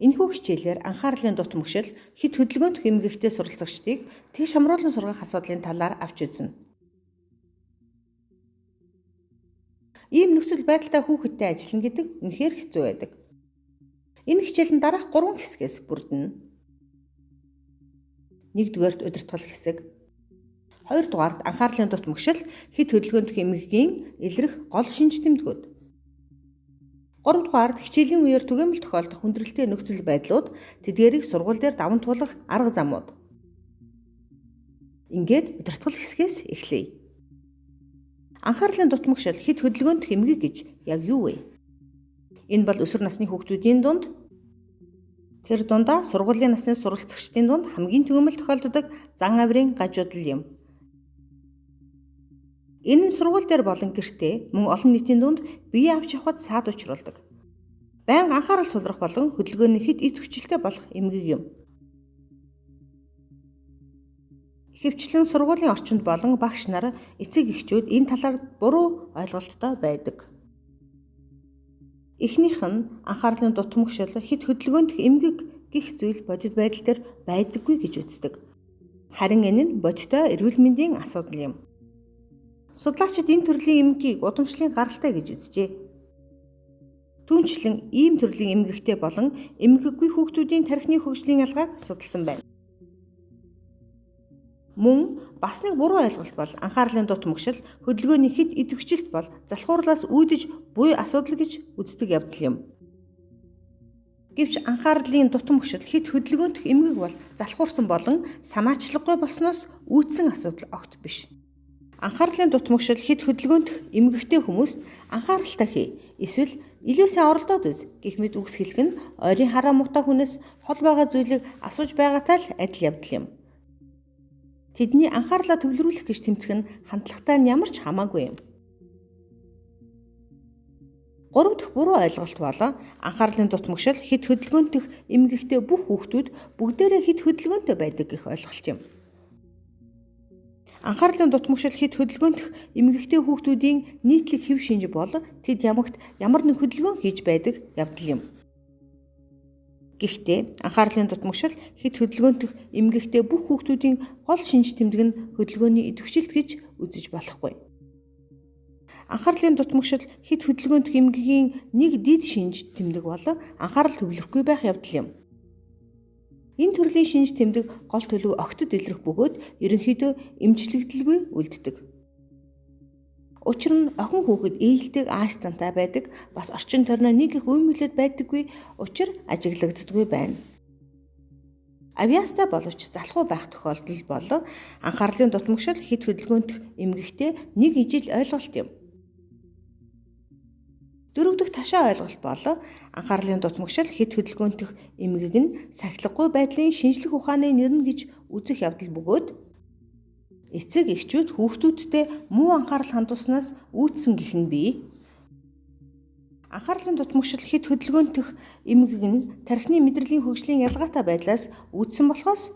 Энэхүү хичээлээр анхаарлын дут мөшөл хэд хөдөлгөөнт эмгэгтэй суралцагчдыг тэгш хамруулан сургах асуудлын талаар авч үзнэ. Ийм нөхцөл байдалтай хүүхэдтэй ажиллана гэдэг үнэхээр хэцүү байдаг. Энэ хичээл нь дараах 3 хэсгээс бүрдэнэ. 1-р удирдгал хэсэг. 2-р анхаарлын дут мөшөл хэд хөдөлгөөнт эмгэгийн илрэх гол шинж тэмдгүүд. 3-р хичээлийн үеэр түгээмэл тохиолдох хүндрэлтэй нөхцөл байдлууд, тэдгээрийг сургууль дээр даван туулах арга замууд. Ингээд удирдгал хэсгээс эхлэе. Анхаарлын дут мөшөл хэд хөдөлгөөнт эмгэг гэж яг юу вэ? Энэ бол өсвөр насны хүүхдүүдийн дунд тэр дундаа сургуулийн насны суралцагчдын дунд хамгийн түгээмэл тохиолддог зан авирын гажуудал юм. Энэ нь сургууль дээр болон гэртээ мөн олон нийтийн дунд бие авч явахад саад учруулдаг. Байнга анхаарал сулрах болон хөдөлгөөний хэд эд хүчилтэй болох эмгэг юм. Ихэвчлэн сургуулийн орчинд болон багш нар эцэг эхчүүд энэ талаар буруу ойлголттой байдаг. Эхнийх нь анхаарлын дут мөшөл хэд хөдөлгөөнт эмгэг гэх зүйл бодит байдал дээр байдаггүй гэж үздэг. Харин энэ нь бодиттой эрүүл мэндийн асуудал юм. Судлаачид энэ төрлийн эмгэгийг удамшлын гаралтай гэж үзжээ. Түүнчлэн ийм төрлийн эмгэгтэй болон эмгэггүй хүүхдүүдийн тархины хөгжлийн ялгааг судалсан байна. Мөн бас нэг буруу ойлголт бол анхаарлын дут мөшөл хөдөлгөөний хэд идэвхжилт бол залхуурлаас үүдэж буй асуудал гэж үздэг явдал юм. Гэвч анхаарлын дут мөшөл хэд хөдөлгөөнт эмгэг бол залхуурсан болон санаачлаггүй болсноос үүдсэн асуудал огт биш. Анхаарлын дут мөшөл хэд хөдөлгөөнт эмгэгтэй хүмүүст анхааралтай хий, эсвэл илүү сайн оролдоод үз гэх мэт үгс хэлэх нь ойрын хараа муутай хүнээс хол байгаа зүйлийг асууж байгаатай л адил явдал юм. Тэдний анхаарлаа төвлөрүүлэх гэж тэмцэх нь хандлагатай нь ямар ч хамаагүй юм. 3 дахь буруу ойлголт бол анхаарлын дут мөшөл хэд хөдөлгөөнтөх эмгэгтэй бүх хүүхдүүд бүгдээрээ хэд хөдөлгөөнтэй байдаг гэх ойлголт юм. Анхаарлын дут мөшөл хэд хөдөлгөөнтөх эмгэгтэй хүүхдүүдийн нийтлэг хэв шинж бол тэд ямагт ямар нэг хөдөлгөөн хийж байдаг явдал юм. Гэхдээ анхаарлын дут мөшөл хэд хөдөлгөөнтөх эмгэгтэй бүх хүүхдүүдийн гол шинж тэмдэг нь хөдөлгөөний идэвхжилт гэж үзэж болохгүй. Анхаарлын дут мөшөл хэд хөдөлгөөнтөх эмгэгийн нэг дид шинж тэмдэг бол анхаарал төвлөрөхгүй байх явдал юм. Энэ төрлийн шинж тэмдэг гол төлөв огтд илрэх бөгөөд ерөнхийдөө эмчлэгдэлгүй үлддэг. Учир нь охин хүүхэд ээлдэг ааш зантай байдаг, бас орчин тойрноо нэг их үймэглээд байдаггүй, учир ажиглагддаггүй байна. Авьяастай боловч залхуу байх тохиолдол бол анхаарлын дут мөшөл хэд хөдөлгөөнтөх эмгэгтэй нэг ижил ойлголт юм. 4 дахь ташаа ойлголт бол анхаарлын дут мөшөл хэд хөдөлгөөнтөх эмгэг нь сахилгагүй байдлын шинжлэх ухааны нэрнэ гэж үзэх явдал бөгөөд эцэг эхчүүд хүүхдүүдтэй муу анхаарал хандуулснаас үүдсэн гэх нь бий. Анхаарлын дут мөшөл хэд хөдөлгөөнтөх эмгэг нь тархины мэдрэлийн хөгжлийн ялгаатай байдлаас үүдсэн болохоос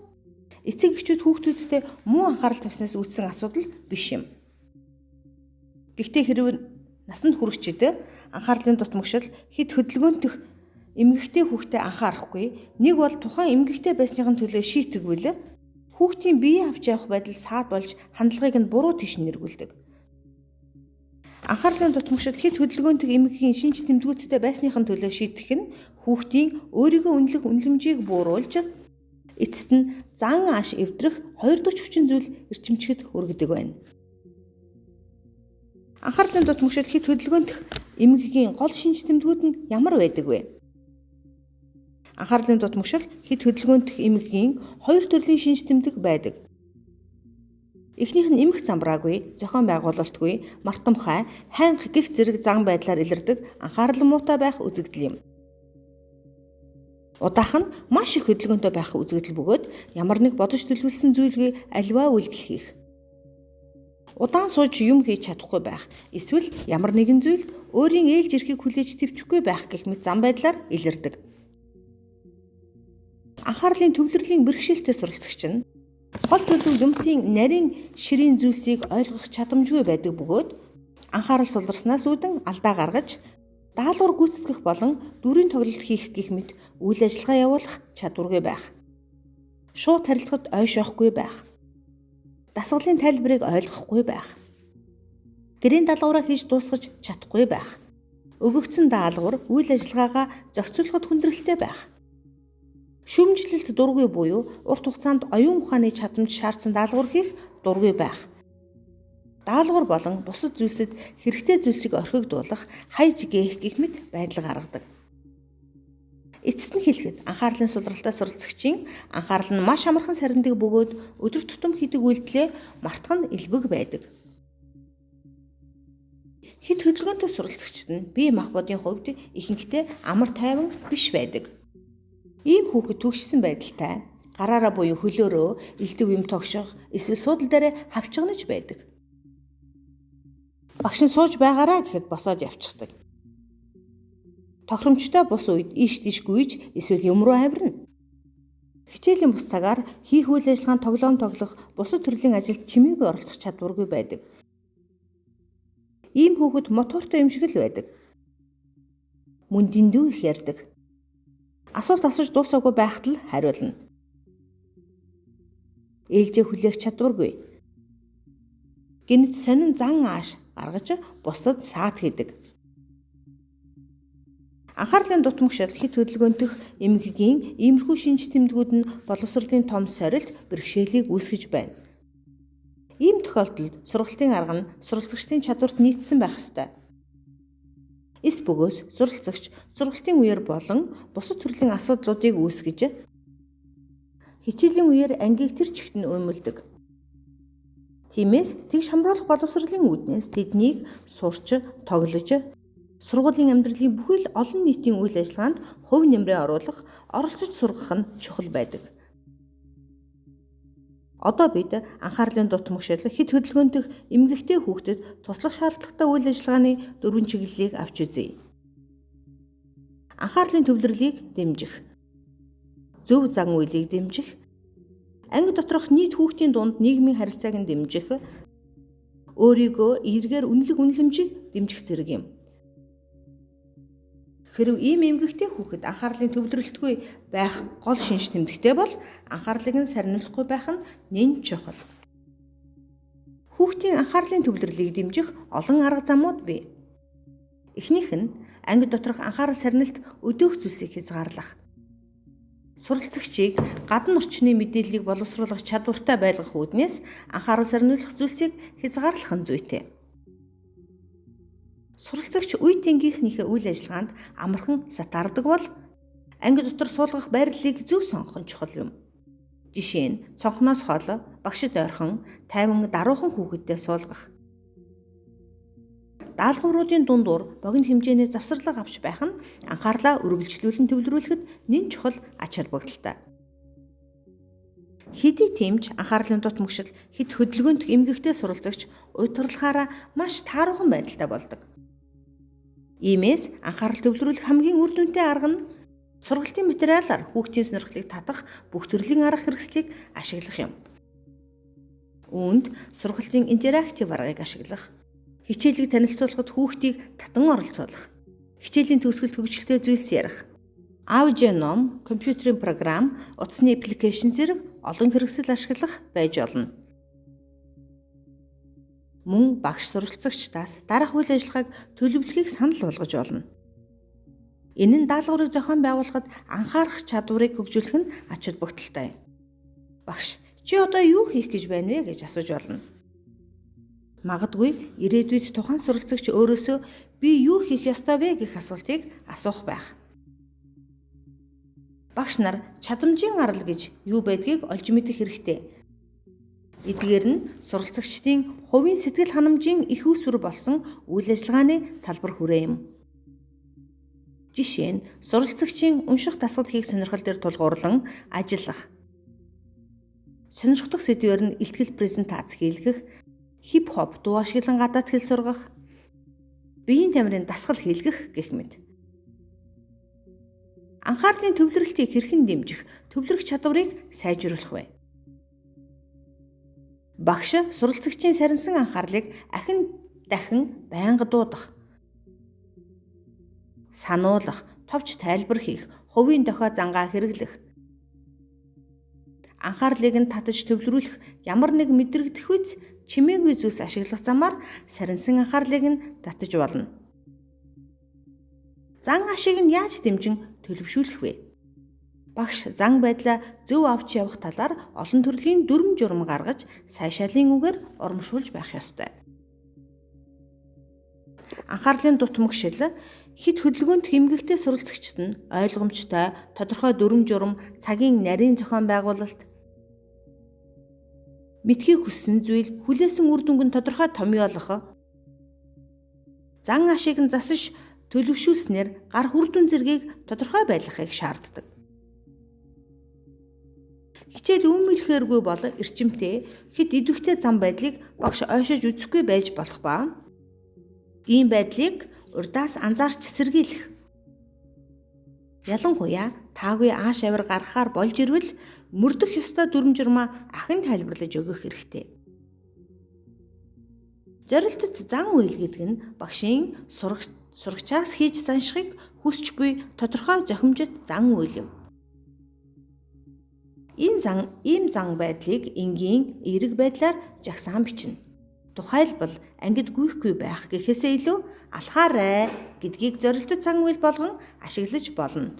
эцэг эхчүүд хүүхдүүдтэй муу анхаарал тавьснаас үүдсэн асуудал биш юм. Гэхдээ хэрвээ насанд хүрэгчид анхаарлын дут мөшөл хэд хөдөлгөөнтөх эмгэгтэй хүүхдэд анхаарахгүй, нэг бол тухайн эмгэгтэй байсныхын төлөө шийтгвэл хүүхдийн бие авч явах байдал саад болж хандлагыг нь буруу тийш нэргүүлдэг. Анхаарлын дут мөшөл хэд хөдөлгөөнтөх эмгэгийн шинж тэмдгүүдтэй байсныхын төлөө шийдэх нь хүүхдийн өөрийгөө үнэлэх үнэлэмжийг бууруулж эцэст нь зан ааш эвдрэх 2 дахь хүчин зүйл эрчимчгэд хүргэдэг байна. Анхаарлын дут мөшөл хэд хөдөлгөөнтөх эмгэгийн гол шинж тэмдгүүд нь ямар байдаг вэ? Анхаарлын дут мөшөл хэд хөдөлгөөнтөх эмгэгийн 2 төрлийн шинж тэмдэг байдаг. Эхнийх нь эмх замбраагүй, зохион байгуулалтгүй, мартамхай, хайнх гих зэрэг зан байдлаар илэрдэг анхаарал муутай байх үзэгдэл юм. Удаах нь маш их хөдөлгөөнтэй байх үзэгдэл бөгөөд ямар нэг бодож төлөвлөсөн зүйлгүй альваа үйлдэл хийх. Удаан сууж юм хийж чадахгүй байх, эсвэл ямар нэгэн зүйлд өөрийн ээлж эрхийг хүлээж твчихгүй байх гэх мэт зан байдлаар илэрдэг. Анхаарлын төвлөрлийн бэрхшээлтэй суралцагч нь гол төлөв юмсын нарийн ширийн зүйлсийг ойлгох чадамжгүй байдаг бөгөөд анхаарал сулраснаас үүдэн алдаа гаргаж даалгавар гүйцэтгэх болон дүрийн тоглолт хийх гэх мэт үйл ажиллагаа явуулах чадваргүй байх. Шууд харилцагад ойшоохгүй байх. Дасгалын тайлбарыг ойлгохгүй байх. Гэрийн даалгавраа хийж дуусгаж чадахгүй байх. Өгөгдсөн даалгавар үйл ажиллагаагаа зохицуулахад хүндрэлтэй байх. Шүүмжлэлт дургүй буюу урт хугацаанд оюун ухааны чадамж шаардсан даалгавар хийх дургүй байх. Даалгавар болон бусад зүйлсэд хэрэгтэй зүйлсийг орхигдуулах, хайж гээх гэх мэт байдал гаргадаг. Эцэст нь хэлэхэд анхаарлын сулралтай суралцагчийн анхаарал нь маш амархан сарндаг бөгөөд өдөр тутам хийдэг үйлдэлээ мартах нь элбэг байдаг. Хэд хөдөлгөөнтэй суралцагчид нь бие махбодын хувьд ихэнхдээ амар тайван биш байдаг. Ийм хүүхэд түгшсэн байдалтай, гараараа буюу хөлөөрөө элдв юм тогших, эсвэл суудал дээрээ хавчгнаж байдаг. Багш нь сууж байгаараа гэхэд босоод явчихдаг. Тохиромжтой бус үед ийш тийш гүйж эсвэл юм руу авирна. Хичээлийн бус цагаар хийх үйл ажиллагаанд тоглох бусад төрлийн ажилд чимээгүй оролцох чадваргүй байдаг. Ийм хүүхэд мотортой юм шиг л байдаг. Мөн дэндүү их ярьдаг. Асуулт асууж дуусаагүй байхад л хариулна. Ээлжээ хүлээх чадваргүй. Гэнэт сонин зан ааш гаргаж бусдад саад хийдэг. Анхаарлын дутмагшил хэд хөдөлгөөнтөх эмгэгийн иймэрхүү шинж тэмдгүүд нь боловсролын том сорилт бэрхшээлийг үүсгэж байна. Ийм тохиолдолд сургалтын арга нь суралцагчдын чадварт нийцсэн байх ёстой. Эс бөгөөс суралцагч сургалтын үеэр болон бусад төрлийн асуудлуудыг үүсгэж хичээлийн үеэр ангийг тэр чигт нь уймалдаг. Тиймээс тэгш хамруулах боловсролын үүднээс тэднийг сурч, тоглож, сургуулийн амьдралын бүхэл олон нийтийн үйл ажиллагаанд хувь нэмрээ оруулах, оролцож сургах нь чухал байдаг. Одоо бид анхаарлын дутмагшил хэд хөдөлгөөнтөх эмгэгтэй хүүхдэд туслах шаардлагатай үйл ажиллагааны 4 чиглэлийг авч үзье. Анхаарлын төвлөрлийг дэмжих, зөв зан үйлийг дэмжих, анги доторх нийт хүүхдийн дунд нийгмийн харилцааг нь дэмжих, өөрийгөө эргээр үнэлэх үнэлэмжийг дэмжих зэрэг юм. Хэрв ийм эмгэгтэй хүүхэд анхаарлын төвлөрөлтгүй байх гол шинж тэмдэгтэй бол анхаарлыг нь сарниулахгүй байх нь нэн чухал. Хүүхдийн анхаарлын төвлөрлийг дэмжих олон арга замууд бий. Эхнийх нь анги доторх анхаарал сарнилт өдөөх зүйлсийг хязгаарлах. Суралцагчийг гадна орчны мэдээллийг боловсруулах чадвартай байлгах үүднээс анхаарал сарниулах зүйлсийг хязгаарлах нь зүйтэй. Суралцагч үе тэнгийнхнийхээ үйл ажиллагаанд амархан сатаардаг бол анги дотор суулгах байрлалыг зөв сонгох нь чухал юм. Жишээ нь цонхноос хол, багшид ойрхон, тайван даруухан хүүхэдтэй суулгах. Даалгавруудын дундуур богино хэмжээний завсарлага авч байх нь анхаарлаа үргэлжлүүлэн төвлөрүүлэхэд нэн чухал ач холбогдолтой. Хэдий тэмч анхаарлын дутмагшил хэд хөдөлгөөнт эмгэгтэй суралцагч уйтгарлахаараа маш тааруухан байдалтай болдог. Иймээс анхаарал төвлөрүүлэх хамгийн үр дүнтэй арга нь сургалтын материалаар хүүхдийн сонирхлыг татах бүх төрлийн арга хэрэгслийг ашиглах юм. Үүнд сургалтын интерактив аргыг ашиглах, хичээлийг танилцуулахад хүүхдийг татан оролцуулах, хичээлийн төгсгөлд хөгжилтэй зүйлс ярих, аудио ном, компьютерийн програм, утасны аппликейшн зэрэг олон хэрэгсэл ашиглах байж болно. Мөн багш суралцагчдаас дараах үйл ажиллагааг төлөвлөхийг санал болгож болно. Энэ нь даалгаврыг зохион байгуулахад анхаарах чадварыг хөгжүүлэх нь ач холбогдолтой. Багш, чи одоо юу хийх гэж байна вэ гэж асууж болно. Магадгүй ирээдүйд тухайн суралцагч өөрөөсөө би юу хийх ёстой вэ гэх асуултыг асуух байх. Багш нар чадамжийн арал гэж юу байдгийг олж мэдэх хэрэгтэй. Эдгээр нь суралцагчдын хувийн сэтгэл ханамжийн их үүсвэр болсон үйл ажиллагааны талбар хүрээ юм. Жишээ нь суралцагчийн унших дасгал хийх сонирхол дээр тулгуурлан ажиллах, сонирхдаг сэдвээр нь илтгэл презентац хийлгэх, хип хоп дуу ашиглан гадаад хэл сургах, биеийн тамирын дасгал хийлгэх гэх мэт. Анхаарлын төвлөрөлтийг хэрхэн дэмжих, төвлөрөх чадварыг сайжруулах вэ? Багш суралцагчийн сарнсан анхаарлыг дахин байнга дуудах. сануулгах, товч тайлбар хийх, хувийн дохио зангаа хэрэглэх, анхаарлыг нь татаж төвлөрүүлэх, ямар нэг мэдрэгдэх үс чимээгүй зүйлс ашиглах замаар сарнсан анхаарлыг нь татаж болно. Зан ашиг нь яаж дэмжин төлөвшүүлэх вэ? Багш зан байдлаа зөв авч явах талаар олон төрлийн дүрм журм гаргаж сайшаалын үгээр урамшуулж байх ёстой. Анхаарлын дутмагшил хэд хөдөлгөөнт эмгэгтэй суралцагчид нь ойлгомжтой, тодорхой дүрм журм, цагийн нарийн зохион байгуулалт, мэдхийг хүссэн зүйл, хүлээсэн үр дүнг нь тодорхой томьёолох, зан ашиг нь засаж төлөвшүүлснээр гарах үр дүн зэргийг тодорхой байлгахыг шаарддаг. Хичээл үүмэлэхээргүй бол эрчимтэй хэд идэвхтэй зам байдлыг багш ойшож үзэхгүй байж болох ба ийм байдлыг урдаас анзаарч сэргийлэх. Ялангуяа таагүй ааш авир гаргахаар болж ирвэл мөрдөх ёстой дүрм журмаа ахин тайлбарлаж өгөх хэрэгтэй. Зорилтод зан үйл гэдэг нь багшийн сурагчаас хийж заншихыг хүсч буй тодорхой зохимжит зан үйл юм. Ийм зан байдлыг энгийн эерэг байдлаар жагсаан бичнэ. Тухайлбал ангид гүйхгүй байх гэхээсээ илүү алхаарай гэдгийг зорилттой зан үйл болгон ашиглаж болно.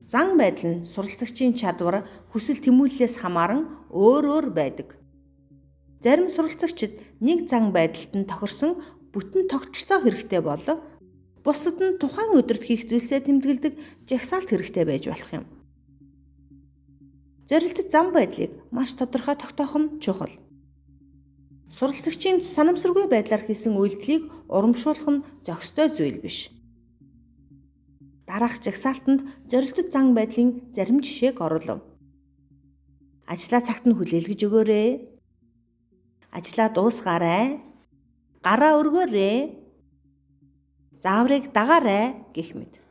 Зан байдал нь суралцагчийн чадвар, хүсэл тэмүүллээс хамааран өөр байдаг. Зарим суралцагчид нэг зан байдалд нь тохирсон бүтэн тогтолцоо хэрэгтэй бол бусдад нь тухайн өдөрт хийх зүйлсээ тэмдэглэдэг жагсаалт хэрэгтэй байж болох юм. Зорилттой зан байдлыг маш тодорхой тогтоох нь чухал. Суралцагчийн санамсаргүй байдлаар хийсэн үйлдэлийг урамшуулах нь зохистой зүйл биш. Дараах жагсаалтанд зорилттой зан байдлын зарим жишээг оруулав. Ажлаа цагт нь хүлээлгэж өгөөрэй. Ажлаа дуусгаарай. Гараа өргөөрэй. Зааврыг дагаарай гэх мэт.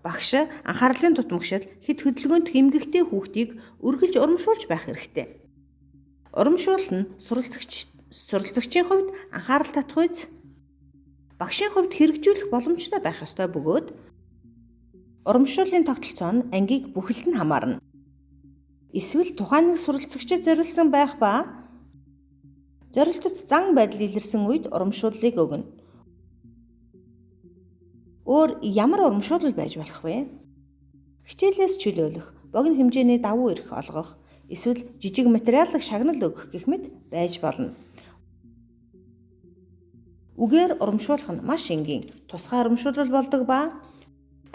Багш анхаарлын дутмагшил хэд хөдөлгөөнт эмгэгтэй хүүхдийг үргэлж урамшуулж байх хэрэгтэй. Урамшуул нь суралцагчийн хувьд анхаарал татах үйс багшийн хувьд хэрэгжүүлэх боломжтой байх ёстой бөгөөд урамшууллын тогтолцоо нь ангийг бүхэлд нь хамаарна. Эсвэл тухайн нэг суралцагчид зориулсан байх ба зорилтод зан байдал илэрсэн үед урамшууллыг өгнө. Өөр ямар урамшуулал байж болох вэ? Хичээлээс чөлөөлөх, богино хэмжээний давуу эрх олгох, эсвэл жижиг материалыг шагнал өгөх гэх мэт байж болно. Үгээр урамшуулах нь маш энгийн, тусгай урамшуулал болдог ба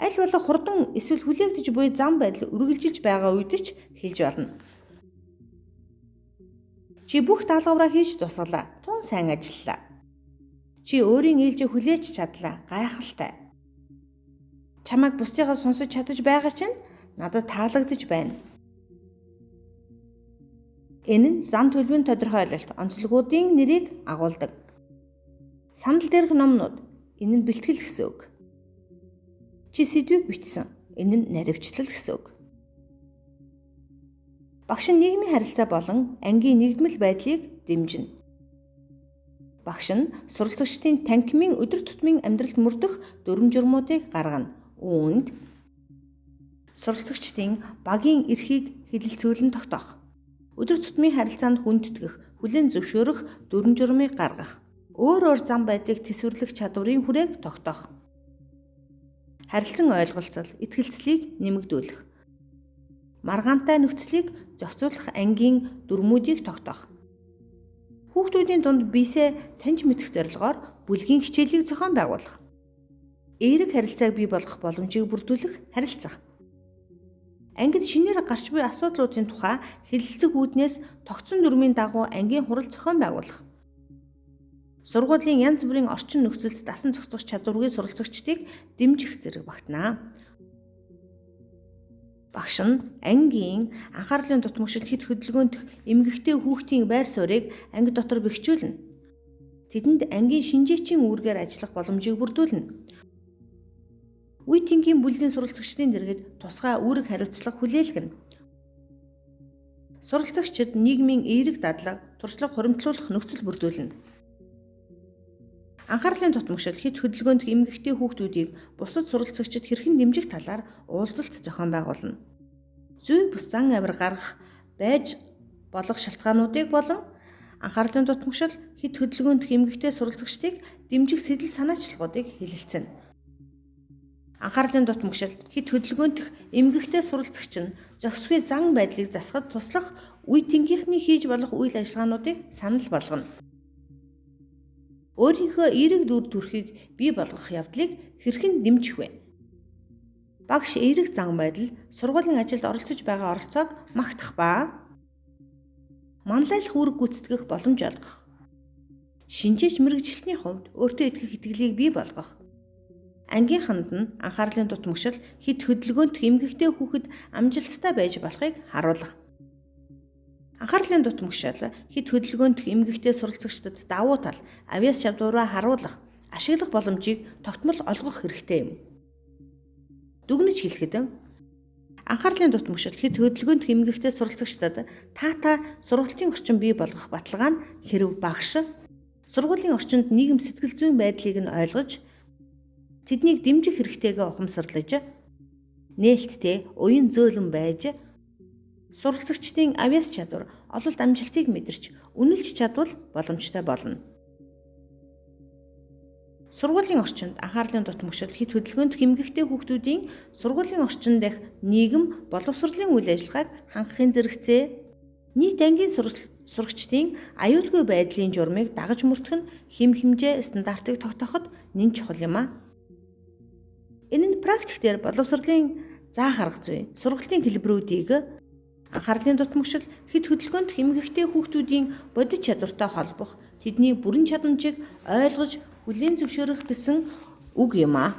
аль болох хурдан эсвэл хүлээгдэж буй зам байдал үргэлжилж байгаа үед ч хэлж болно. Чи бүх даалгавраа хийж дуусгалаа. Тун сайн ажиллалаа. Чи өөрийн ээлжийг хүлээж чадлаа. Гайхалтай. Чамайг бусдыгаа сонсож чадаж байгаа чинь надад таалагдж байна. Энэ нь зан төлөвийн тодорхойлолт, онцлогуудын нэрийг агуулдаг. Санал дээрх номнууд, энэ нь бэлтгэл гэсэн үг. Чи сэдвийг бичсэн, энэ нь наривчлал гэсэн үг. Багш нь нийгмийн харилцаа болон ангийн нэгдмэл байдлыг дэмжинэ. Багш нь суралцагчдын танхимын өдөр тутмын амьдралд мөрдөх дүрм журмуудыг гаргана. Үүнд суралцагчдын багийн эрхийг хэлэлцүүлэн тогтоох, өдөр тутмын харилцаанд хүндэтгэх, хүлээн зөвшөөрөх дүрм журмыг гаргах, өөр зам байдлыг тэсвэрлэх чадварын хүрээг тогтоох, харилцан ойлголцол, итгэлцлийг нэмэгдүүлэх, маргаантай нөхцөлийг зохицуулах ангийн дүрмүүдийг тогтоох. Хүүхдүүдийн дунд биесээ таньж мэдэх зорилгоор бүлгийн хичээлийг зохион байгуулах. Эерэг харилцааг бий болгох боломжийг бүрдүүлэх, харилцах. Ангид шинээр гарч буй асуудлуудын тухай хэлэлцэх үүднээс тогтсон дүрмийн дагуу ангийн хурал зохион байгуулах. Сургуулийн янз бүрийн орчин нөхцөлд дасан зохицох чадваргүй суралцагчдыг дэмжих зэрэг багтана. Багш нь ангийн анхаарлын дутмагшил хэд хөдөлгөөнт эмгэгтэй хүүхдийн байр суурийг анги дотор бэхжүүлнэ. Тэдэнд ангийн шинжээчийн үүргээр ажиллах боломжийг бүрдүүлнэ. Үе тэнгийн бүлгийн суралцагчдын дэргэд тусгай үүрэг хариуцлага хүлээлгэнэ. Суралцагчид нийгмийн эерэг дадлаг, туршлага хуримтлуулах нөхцөл бүрдүүлнэ. Анхаарлын дутмагшил хэд хөдөлгөөнд эмгэгтэй хүүхдүүдийг бусад суралцагчид хэрхэн дэмжих талаар уулзалт зохион байгуулна. Зүй бус зан авир гаргах байж болох шалтгаануудыг болон анхаарлын дутмагшил хэд хөдөлгөөнд эмгэгтэй суралцагчдыг дэмжих сэтэл санаачлагуудыг хэлэлцэнэ. Анхаарлын дутмагшил хэд хөдөлгөөнт эмгэгтэй суралцагч нь зохисгүй зан байдлыг засахад туслах үе тэнгийнхний хийж болох үйл ажиллагаануудыг санал болгоно. Өөрийнхөө эерэг дүр төрхийг бий болгох явдлыг хэрхэн дэмжих вэ? Багш эерэг зан байдал, сургуулийн ажилд оролцож байгаа оролцоог магтах ба манлайлах үүрэг гүйцэтгэх боломж олгох. Шинжээч мэргэжилтний хувьд өөртөө итгэх итгэлийг бий болгох. Ангийнханд нь анхаарлын дутмагшил хэд хөдөлгөөнт эмгэгтэй хүүхэд амжилттай байж болохыг харуулах. Анхаарлын дутмагшил хэд хөдөлгөөнт эмгэгтэй суралцагчдад давуу тал, авьяас чадвараа харуулах, ашиглах боломжийг тогтмол олгох хэрэгтэй юм. Дүгнэж хэлэхэд анхаарлын дутмагшил хэд хөдөлгөөнт эмгэгтэй суралцагчдад таата сургалтын орчин бий болгох баталгаа нь хэрэв багш сургуулийн орчинд нийгэм сэтгэл зүйн байдлыг нь ойлгож тэднийг дэмжих хэрэгтэйгээ ухамсарлаж нээлттэй уян зөөлөн байж суралцагчдын авьяас чадвар, ололт амжилтыг мэдэрч үнэлж чадвал боломжтой болно. Сургуулийн орчинд анхаарлын дутмагшил хэд хөдөлгөөнт эмгэгтэй хүүхдүүдийн сургуулийн орчин дэх нийгэм боловсролын үйл ажиллагааг хангахын зэрэгцээ нийт ангийн сурагчдын аюулгүй байдлын журмыг дагаж мөрдөх нь хэм хэмжээ стандартыг тогтооход нэн чухал юм а. Энэ нь практиктээр боловсролын заах арга зүй, сургалтын хэлбэрүүдийг анхаарлын дутмагшил хэд хөдөлгөөнт эмгэгтэй хүүхдүүдийн бодит чадвартай холбох, тэдний бүрэн чадамжийг ойлгож хүлээн зөвшөөрөх гэсэн үг юм а.